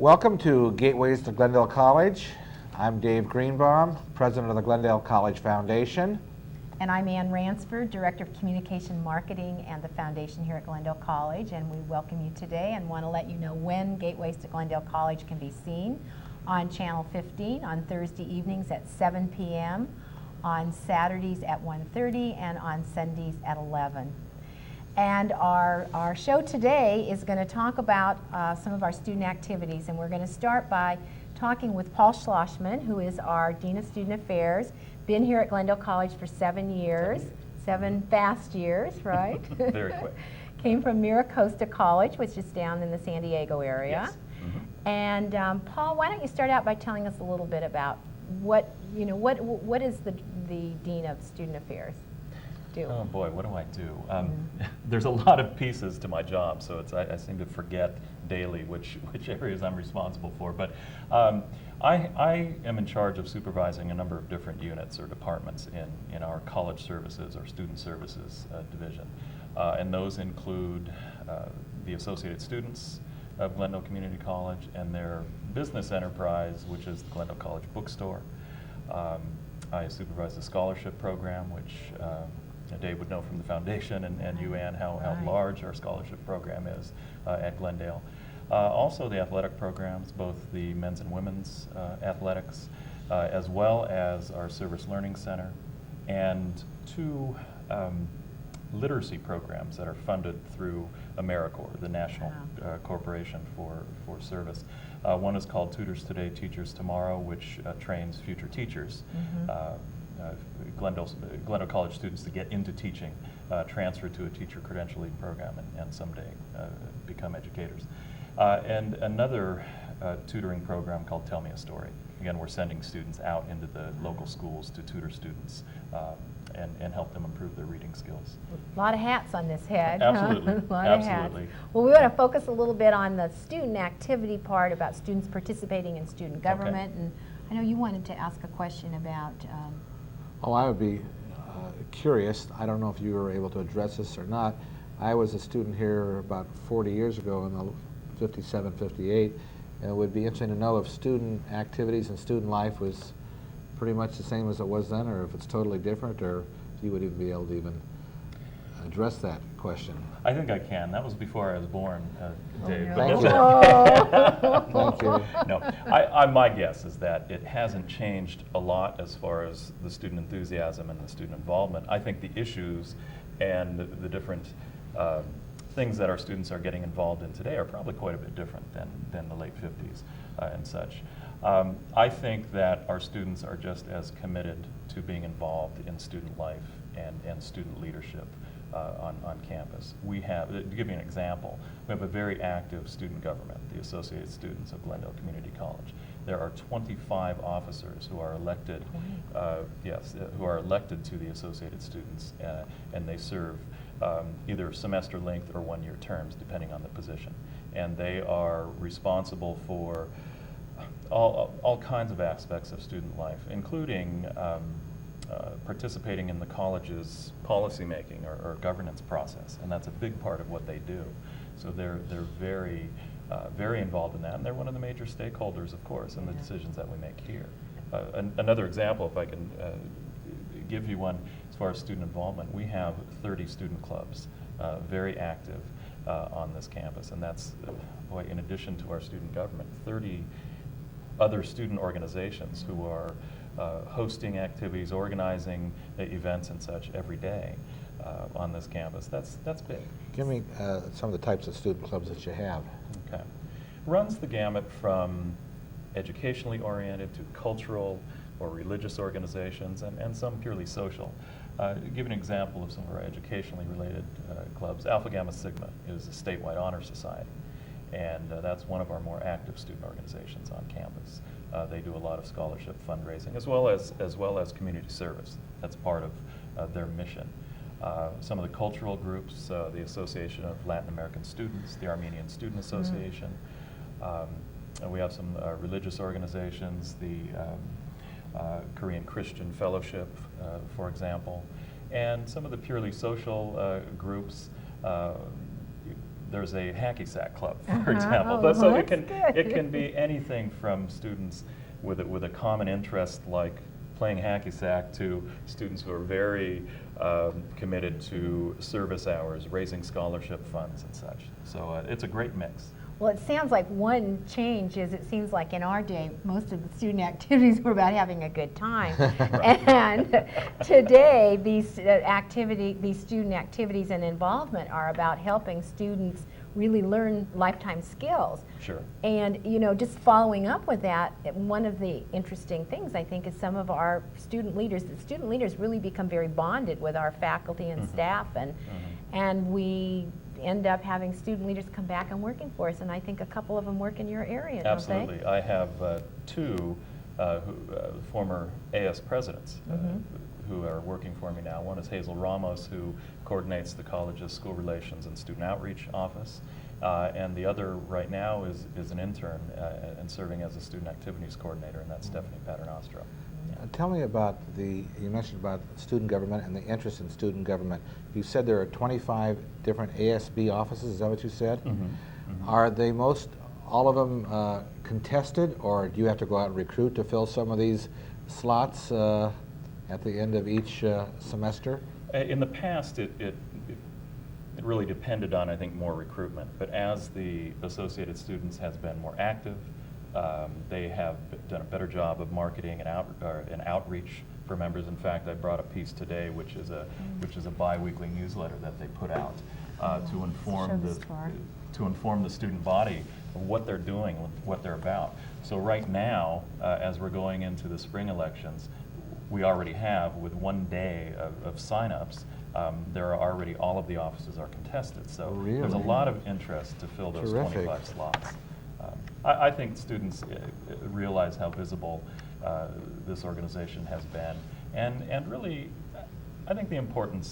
Welcome to Gateways to Glendale College. I'm Dave Greenbaum, president of the Glendale College Foundation. And I'm Ann Ransford, Director of Communication Marketing and the Foundation here at Glendale College, and we welcome you today and want to let you know when Gateways to Glendale College can be seen on Channel 15 on Thursday evenings at 7 p.m., on Saturdays at 1:30, and on Sundays at 11. And our show today is going to talk about some of our student activities, and we're going to start by talking with Paul Schlossman, who is our Dean of Student Affairs, been here at Glendale College for 7 years, 7 fast years, right? Very quick. Came from Miracosta College, which is down in the San Diego area. Yes. Mm-hmm. And Paul, why don't you start out by telling us a little bit about what is the Dean of Student Affairs do? Oh boy, what do I do? There's a lot of pieces to my job, so I seem to forget daily which areas I'm responsible for. But I am in charge of supervising a number of different units or departments in our college services or student services division. And those include the associated students of Glendale Community College and their business enterprise, which is the Glendale College Bookstore. I supervise the scholarship program, which Dave would know from the foundation, and you, Ann, how Right. large our scholarship program is at Glendale. Also the athletic programs, both the men's and women's athletics, as well as our Service Learning Center, and 2 literacy programs that are funded through AmeriCorps, the National Corporation for Service. One is called Tutors Today, Teachers Tomorrow, which trains future teachers. Glendale College students to get into teaching, transfer to a teacher credentialing program, and someday become educators. And another tutoring program called Tell Me a Story. Again, we're sending students out into the local schools to tutor students and help them improve their reading skills. A lot of hats on this head. Absolutely. Huh? A lot Absolutely. of hats. Well, we want to focus a little bit on the student activity part about students participating in student government. Okay. And I know you wanted to ask a question about. I would be curious. I don't know if you were able to address this or not. I was a student here about 40 years ago in the 57, 58, and it would be interesting to know if student activities and student life was pretty much the same as it was then, or if it's totally different, or if you would even be able to even address that question. I think I can. That was before I was born, Dave. no. Thank But Thank you. No, my guess is that it hasn't changed a lot as far as the student enthusiasm and the student involvement. I think the issues and the different things that our students are getting involved in today are probably quite a bit different than the late 50s and such. I think that our students are just as committed to being involved in student life and student leadership on campus. We have, to give you an example, we have a very active student government, the Associated Students of Glendale Community College. There are 25 officers who are elected, who are elected to the Associated Students, and they serve either semester length or one-year terms, depending on the position. And they are responsible for all kinds of aspects of student life, including participating in the college's policymaking or governance process, and that's a big part of what they do. So they're very very involved in that, and they're one of the major stakeholders, of course, in the decisions that we make here. Another example, if I can give you one, as far as student involvement, we have 30 student clubs, very active on this campus, and that's, boy, in addition to our student government, 30 other student organizations who are hosting activities, organizing events and such every day on this campus. That's big. Give me some of the types of student clubs that you have. Okay. Runs the gamut from educationally oriented to cultural or religious organizations and some purely social. Give an example of some of our educationally related clubs. Alpha Gamma Sigma is a statewide honor society, and that's one of our more active student organizations on campus. They do a lot of scholarship fundraising as well as community service. That's part of their mission. Some of the cultural groups, the Association of Latin American Students, the Armenian Student Association. We have some religious organizations, the Korean Christian Fellowship, for example, and some of the purely social groups there's a hacky sack club, for Uh-huh. example. Oh, But so that's good. it can be anything from students with a common interest like playing hacky sack to students who are very committed to service hours, raising scholarship funds and such. So it's a great mix. Well, it sounds like one change is it seems like in our day, most of the student activities were about having a good time. And today, these student activities and involvement are about helping students really learn lifetime skills. Sure. And, you know, just following up with that, one of the interesting things, I think, is some of our student leaders, the student leaders really become very bonded with our faculty and staff, and we end up having student leaders come back and working for us, and I think a couple of them work in your area, don't they? Absolutely. I have two former AS presidents who are working for me now. One is Hazel Ramos, who coordinates the college's school relations and student outreach office, and the other right now is an intern and serving as a student activities coordinator, and that's Stephanie Paternostro. Tell me about you mentioned about student government and the interest in student government. You said there are 25 different ASB offices, is that what you said? Are they all of them contested, or do you have to go out and recruit to fill some of these slots at the end of each semester? In the past, it really depended on, I think, more recruitment. But as the Associated Students has been more active, they have done a better job of marketing and outreach for members. In fact, I brought a piece today, which is a bi-weekly newsletter that they put out to inform the student body of what they're doing, what they're about. So right now, as we're going into the spring elections, we already have, with 1 day of sign-ups, there are already, all of the offices are contested. So Really? There's a lot of interest to fill those Terrific. 25 slots. I think students realize how visible this organization has been, and really, I think the important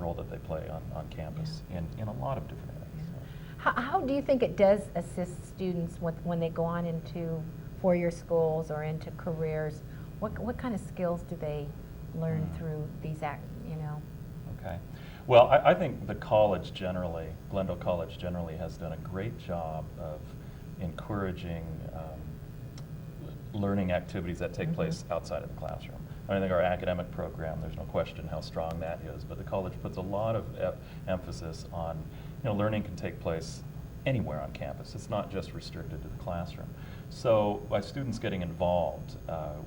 role that they play on campus in a lot of different areas. How do you think it does assist students when they go on into four-year schools or into careers? What kind of skills do they learn through these Okay. Well, I think the college generally, Glendale College generally, has done a great job of encouraging learning activities that take place outside of the classroom. I think our academic program, there's no question how strong that is, but the college puts a lot of emphasis on, learning can take place anywhere on campus. It's not just restricted to the classroom. So by students getting involved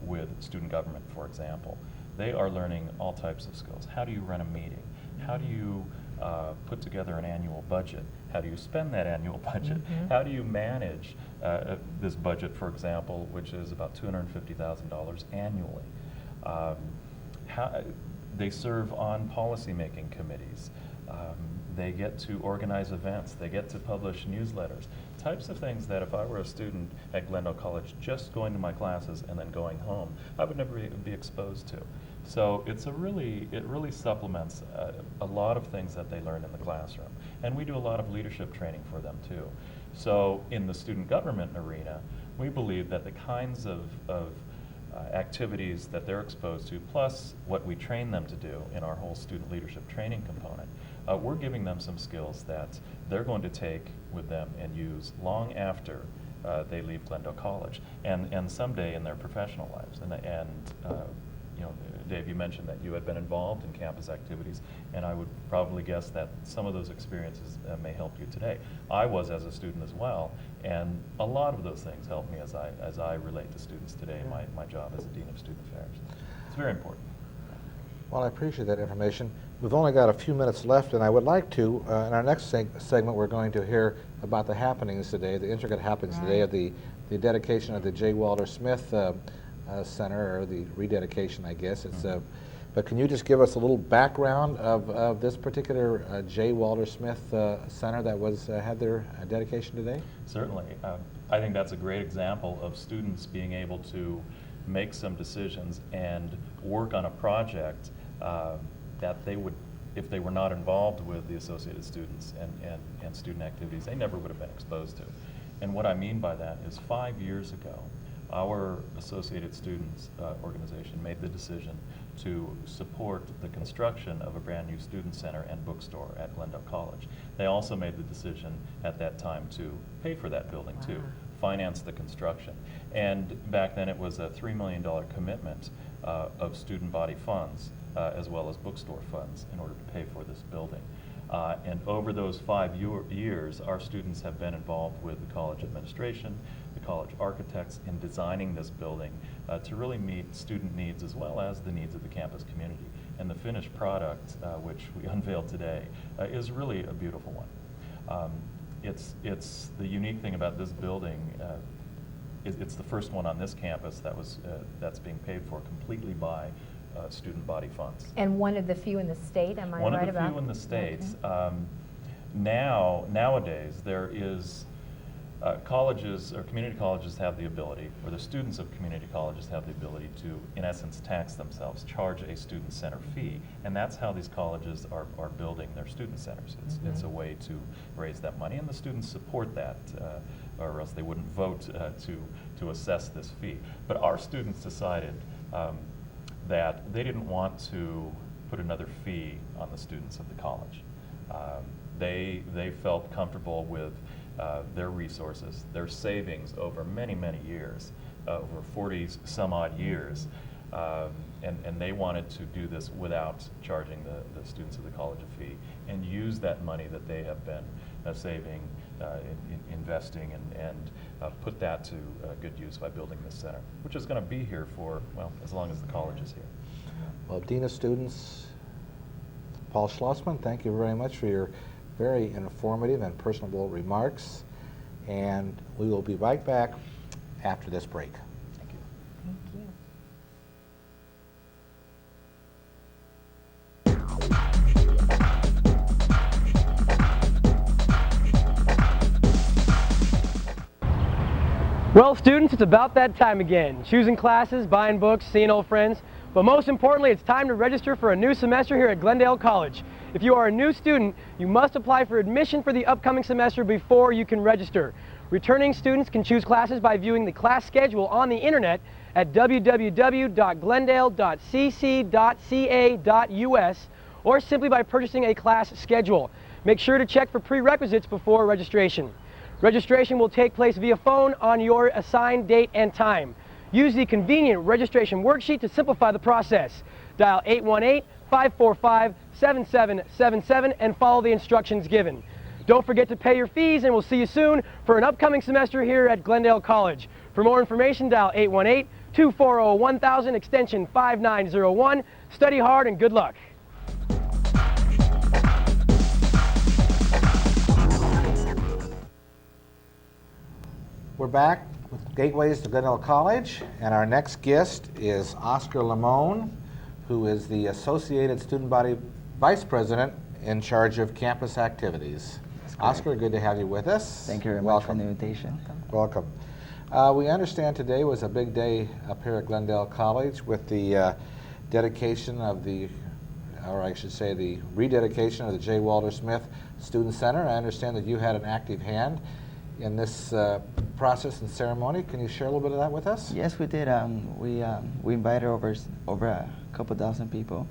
with student government, for example, they are learning all types of skills. How do you run a meeting? How do you put together an annual budget? How do you spend that annual budget? How do you manage this budget, for example, which is about $250,000 annually? They serve on policy-making committees. They get to organize events. They get to publish newsletters. Types of things that if I were a student at Glendale College just going to my classes and then going home, I would never be exposed to. So it really supplements a lot of things that they learn in the classroom. And we do a lot of leadership training for them too. So in the student government arena, we believe that the kinds of activities that they're exposed to, plus what we train them to do in our whole student leadership training component, we're giving them some skills that they're going to take with them and use long after they leave Glendale College and someday in their professional lives. Dave, you mentioned that you had been involved in campus activities, and I would probably guess that some of those experiences may help you today. I was as a student as well, and a lot of those things help me as I relate to students today in my job as a Dean of Student Affairs. It's very important. Well, I appreciate that information. We've only got a few minutes left, and I would like to, in our next segment, we're going to hear about the happenings today, the intricate happenings today of the dedication of the J. Walter Smith Center, or the rededication, I guess. It's but can you just give us a little background of this particular J. Walter Smith Center that had their dedication today? Certainly. I think that's a great example of students being able to make some decisions and work on a project that they would, if they were not involved with the Associated Students and student activities, they never would have been exposed to. And what I mean by that is 5 years ago, our Associated Students organization made the decision to support the construction of a brand new student center and bookstore at Glendale College. They also made the decision at that time to pay for that building too, Wow. finance the construction. And back then it was a $3 million commitment of student body funds as well as bookstore funds in order to pay for this building. And over those 5 years, our students have been involved with the college administration, the college architects in designing this building to really meet student needs as well as the needs of the campus community. And the finished product, which we unveiled today, is really a beautiful one. It's the unique thing about this building. It's the first one on this campus that's being paid for completely by student body funds. And one of the few in the state, am I right about? One of the few in the states. Nowadays, there is colleges or community colleges have the ability, or the students of community colleges have the ability to, in essence, tax themselves, charge a student center fee, and that's how these colleges are building their student centers. It's a way to raise that money, and the students support that, or else they wouldn't vote to assess this fee. But our students decided that they didn't want to put another fee on the students of the college. They felt comfortable with their resources, their savings over many, many years, over 40 some odd years, and they wanted to do this without charging the students of the college a fee, and use that money that they have been saving, investing, and put that to good use by building this center, which is going to be here for, well, as long as the college is here. Well, Dean of Students, Paul Schlossman, thank you very much for your very informative and personable remarks, and we will be right back after this break. Thank you. Thank you. Well, students, it's about that time again. Choosing classes, buying books, seeing old friends. But most importantly, it's time to register for a new semester here at Glendale College. If you are a new student, you must apply for admission for the upcoming semester before you can register. Returning students can choose classes by viewing the class schedule on the internet at www.glendale.cc.ca.us or simply by purchasing a class schedule. Make sure to check for prerequisites before registration. Registration will take place via phone on your assigned date and time. Use the convenient registration worksheet to simplify the process. Dial 818-545-7777 and follow the instructions given. Don't forget to pay your fees, and we'll see you soon for an upcoming semester here at Glendale College. For more information, dial 818-240-1000 extension 5901. Study hard and good luck. We're back with Gateways to Glendale College, and our next guest is Oscar Limon, who is the Associated Student Body Vice President in charge of campus activities. Oscar, good to have you with us. Thank you very much for the invitation. Welcome. We understand today was a big day up here at Glendale College with the dedication of the, or I should say the rededication of the J. Walter Smith Student Center. I understand that you had an active hand in this process and ceremony. Can you share a little bit of that with us? Yes, we did. We invited over a couple thousand people.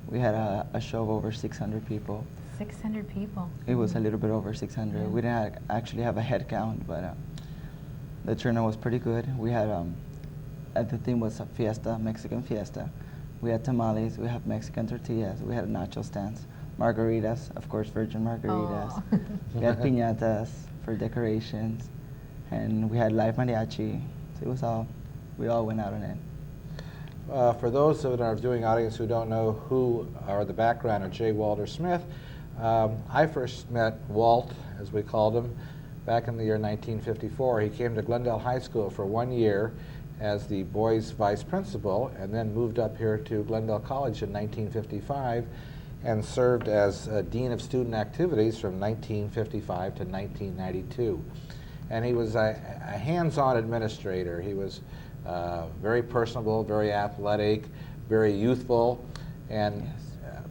We had a show of over 600 people. 600 people. It was a little bit over 600. Yeah. We didn't actually have a head count, but the turnout was pretty good. We had, the theme was a fiesta, Mexican fiesta. We had tamales, we had Mexican tortillas, we had nacho stands, margaritas, of course, virgin margaritas. Aw. We had piñatas for decorations, and we had live mariachi. So it was we all went out on it. For those of our viewing audience who don't know who or the background of J. Walter Smith, I first met Walt, as we called him, back in the year 1954. He came to Glendale High School for 1 year as the boys' vice principal, and then moved up here to Glendale College in 1955 and served as Dean of Student Activities from 1955 to 1992. And he was a hands-on administrator. He was very personable, very athletic, very youthful, and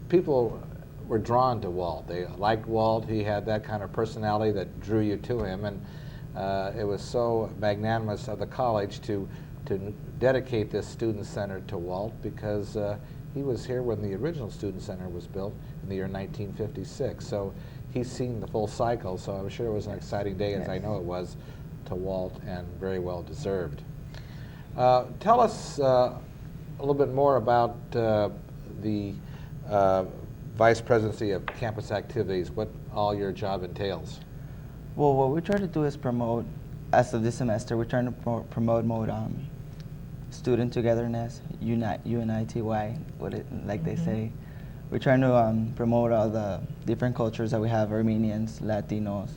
people were drawn to Walt. They liked Walt. He had that kind of personality that drew you to him, and it was so magnanimous of the college to dedicate this student center to Walt, because he was here when the original Student Center was built in the year 1956. So he's seen the full cycle, so I'm sure it was an exciting day, as I know it was, to Walt, and very well deserved. Tell us a little bit more about the Vice Presidency of Campus Activities, what all your job entails. Well, what we try to do is promote, as of this semester, we're trying to promote more student togetherness, UNITY, like they say. We're trying to promote all the different cultures that we have, Armenians, Latinos,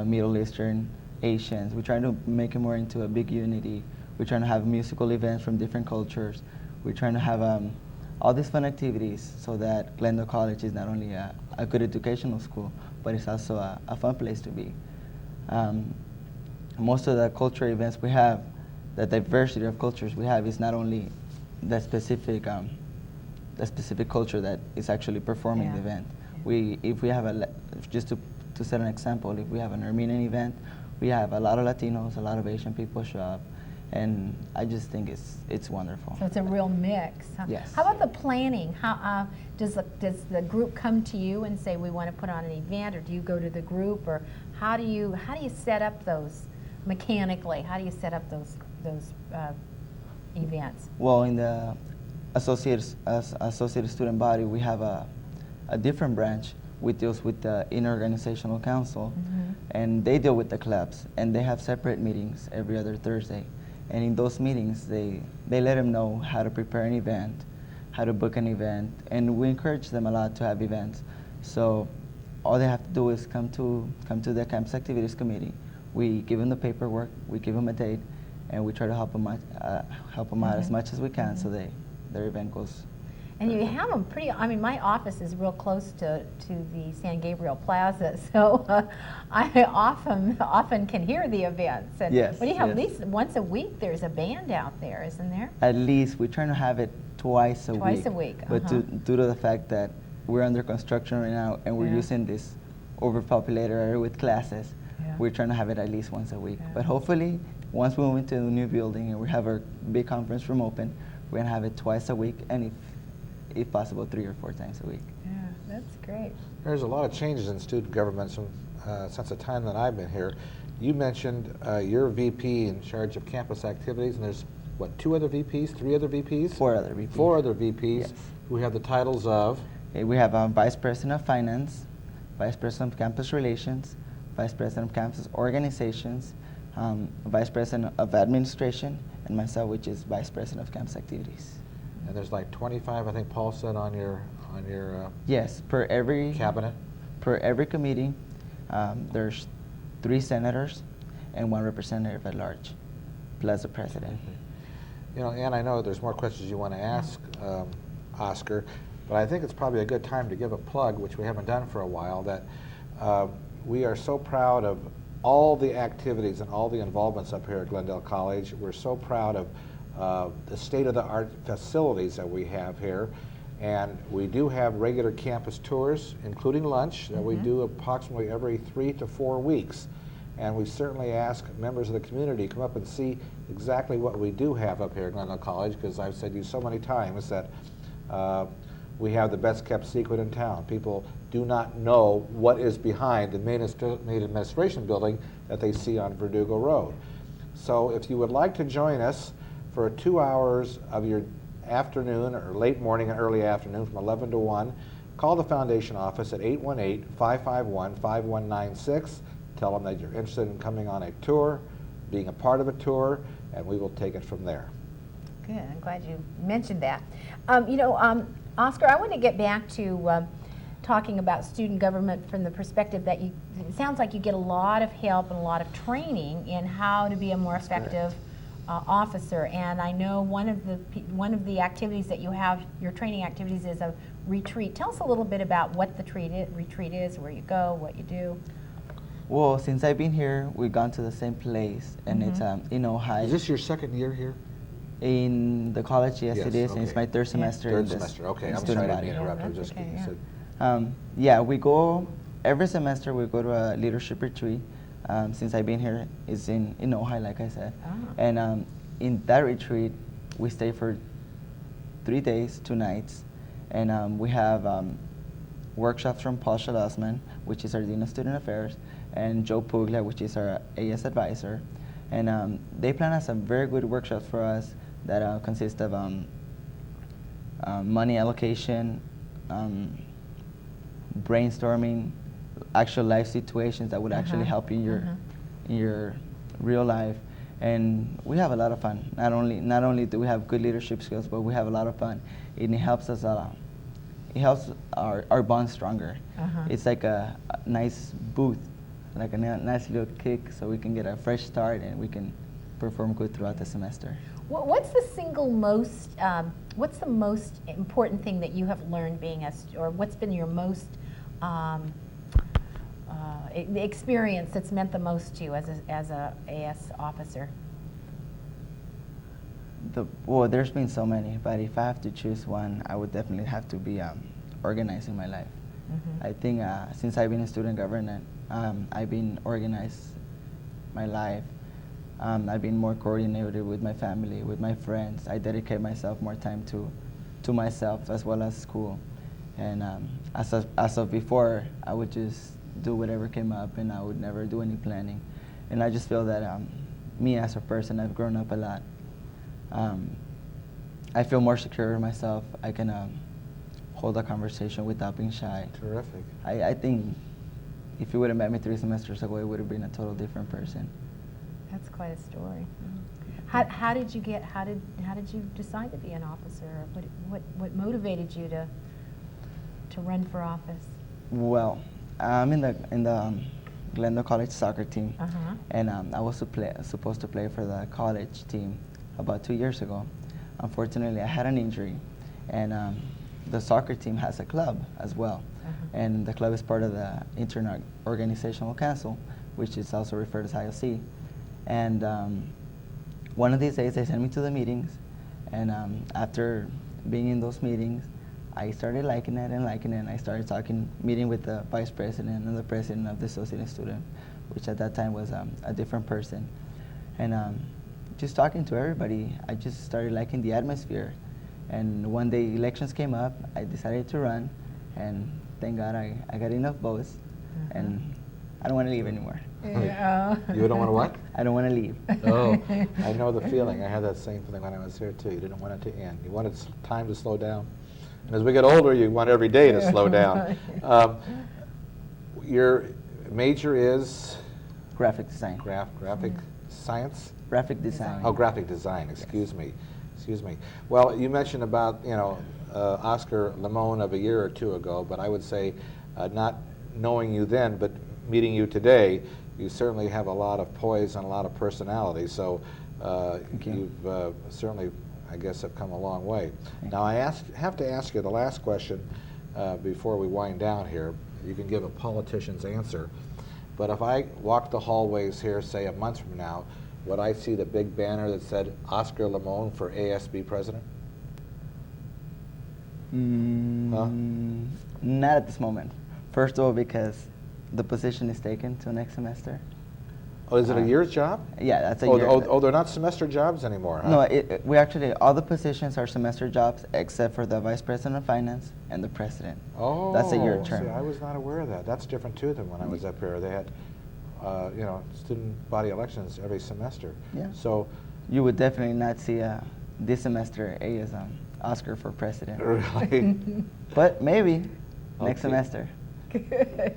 Middle Eastern, Asians. We're trying to make it more into a big unity. We're trying to have musical events from different cultures. We're trying to have all these fun activities so that Glendale College is not only a good educational school, but it's also a fun place to be. Most of the cultural events we have, the diversity of cultures we have, is not only the specific culture that is actually performing the event. If we have just to set an example, if we have an Armenian event, we have a lot of Latinos, a lot of Asian people show up, and I just think it's wonderful. So it's a real mix. Huh? Yes. How about the planning? How does the group come to you and say we want to put on an event, or do you go to the group, or how do you set up those mechanically? How do you set up those events? Well, in the associated student body, we have a different branch which deals with the interorganizational council, and they deal with the clubs, and they have separate meetings every other Thursday. And in those meetings, they let them know how to prepare an event, how to book an event, and we encourage them a lot to have events. So all they have to do is come to the campus activities committee. We give them the paperwork, we give them a date, and we try to help them out as much as we can so their event goes. And you have them pretty, I mean, my office is real close to the San Gabriel Plaza, so I often can hear the events. And Yes, what do you have, yes. at least once a week there's a band out there, isn't there? At least we're trying to have it twice a week. Twice a week, But due to the fact that we're under construction right now and we're using this overpopulated area with classes, we're trying to have it at least once a week. But hopefully, once we move into the new building and we have our big conference room open, we're gonna have it twice a week, and if possible, 3 or 4 times a week. Yeah, that's great. There's a lot of changes in student government since the time that I've been here. You mentioned your VP in charge of campus activities, and there's, what, 2 other VPs, 3 other VPs? 4 other VPs. 4 other VPs Yes. who have the titles of? We have a Vice President of Finance, Vice President of Campus Relations, Vice President of Campus Organizations, Vice President of Administration, and myself, which is Vice President of Campus Activities. And there's like 25, I think Paul said, on your Yes, per every cabinet. Per every committee, there's 3 senators and 1 representative at large, plus the president. You know, Ann, I know there's more questions you want to ask Oscar, but I think it's probably a good time to give a plug, which we haven't done for a while, that we are so proud of all the activities and all the involvements up here at Glendale College. We're so proud of the state-of-the-art facilities that we have here. And we do have regular campus tours, including lunch, that we do approximately every 3 to 4 weeks. And we certainly ask members of the community to come up and see exactly what we do have up here at Glendale College, because I've said to you so many times that we have the best kept secret in town. People do not know what is behind the main administration building that they see on Verdugo Road. So if you would like to join us for 2 hours of your afternoon or late morning and early afternoon from 11 to 1, call the foundation office at 818-551-5196. Tell them that you're interested in coming on a tour, being a part of a tour, and we will take it from there. Good, I'm glad you mentioned that. Oscar, I want to get back to talking about student government from the perspective that it sounds like you get a lot of help and a lot of training in how to be a more effective officer. And I know one of the activities that you have, your training activities, is a retreat. Tell us a little bit about what the retreat is, where you go, what you do. Well, since I've been here, we've gone to the same place, and it's in Ohio. Is this your second year here? In the college, yes, it is, and it's okay. my 3rd semester. Third in this semester, okay. in I'm student sorry to body. interrupt. I'm that's just okay, kidding. yeah. So, We go, every semester we go to a leadership retreat. Since I've been here, it's in Ohio, like I said. And in that retreat, we stay for 3 days, 2 nights, And we have workshops from Paul Schlossman, which is our Dean of Student Affairs, and Joe Puglia, which is our AS advisor. And they plan out some very good workshops for us that consist of money allocation, brainstorming, actual life situations that would actually help you in your real life. And we have a lot of fun. Not only do we have good leadership skills, but we have a lot of fun. And it helps us it helps our bond stronger. It's like a nice boost, like a nice little kick, so we can get a fresh start and we can perform good throughout the semester. What's the most important thing that you have learned being or what's been your most the experience that's meant the most to you as a AS officer? Well, there's been so many, but if I have to choose one, I would definitely have to be organizing my life. I think since I've been in student government, I've been organized my life. I've been more coordinated with my family, with my friends. I dedicate myself more time to myself as well as school. And as of before, I would just do whatever came up, and I would never do any planning. And I just feel that me as a person, I've grown up a lot. I feel more secure in myself. I can hold a conversation without being shy. Terrific. I think if you would have met me 3 semesters ago, it would have been a total different person. That's quite a story. How did you decide to be an officer? What motivated you to run for office? Well, I'm in the Glendale College soccer team, and I was supposed to play for the college team about 2 years ago. Unfortunately, I had an injury, and the soccer team has a club as well, and the club is part of the Internal Organizational Council, which is also referred as IOC. And one of these days, they sent me to the meetings, and after being in those meetings, I started liking it, and I started meeting with the vice president and the president of the associate student, which at that time was a different person. And just talking to everybody, I just started liking the atmosphere. And one day elections came up, I decided to run, and thank God I got enough votes, and I don't want to leave anymore. You don't want to what? I don't want to leave. Oh, I know the feeling. I had that same feeling when I was here too. You didn't want it to end. You wanted time to slow down. And as we get older, you want every day to slow down. Your major is? Graphic design. Graphic science? Graphic design. Oh, graphic design. Excuse me. Well, you mentioned about Oscar Limon of a year or two ago, but I would say not knowing you then, but meeting you today, you certainly have a lot of poise and a lot of personality. So you've certainly, I guess, have come a long way. Now, I have to ask you the last question before we wind down here. You can give a politician's answer. But if I walk the hallways here, say a month from now, would I see the big banner that said Oscar Limon for ASB president? Not at this moment. First of all, because the position is taken till next semester. Oh, is it a year's job? Yeah, that's a year. Oh, they're not semester jobs anymore, huh? No, we actually, all the positions are semester jobs except for the vice president of finance and the president. Oh, that's a year term. See, I was not aware of that. That's different too than when I was up here. They had, student body elections every semester. Yeah. So you would definitely not see this semester as Oscar for president. Really? But maybe next semester. Good.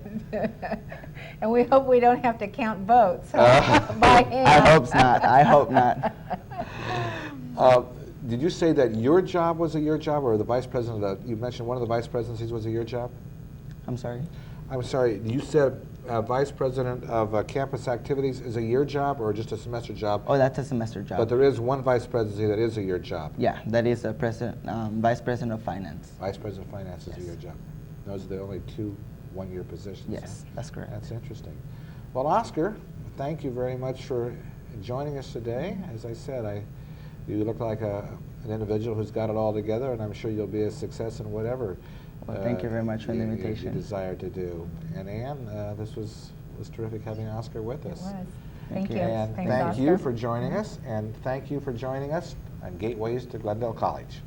And we hope we don't have to count votes by hand. I hope not. Did you say that your job was a year job, or the vice president? You mentioned one of the vice presidencies was a year job. I'm sorry. I'm sorry. You said vice president of campus activities is a year job, or just a semester job? Oh, that's a semester job. But there is one vice presidency that is a year job. Yeah, that is a vice president of finance. Vice president of finance is a year job. Those are the only 2 one-year positions. Yes, that's correct. That's interesting. Well, Oscar, thank you very much for joining us today. As I said, you look like an individual who's got it all together, and I'm sure you'll be a success in whatever. Well, thank you very much for the invitation. You desire to do. And Ann, this was terrific having Oscar with us. It was. Thank you. And Thanks, thank Oscar. you for joining us, and thank you for joining us on Gateways to Glendale College.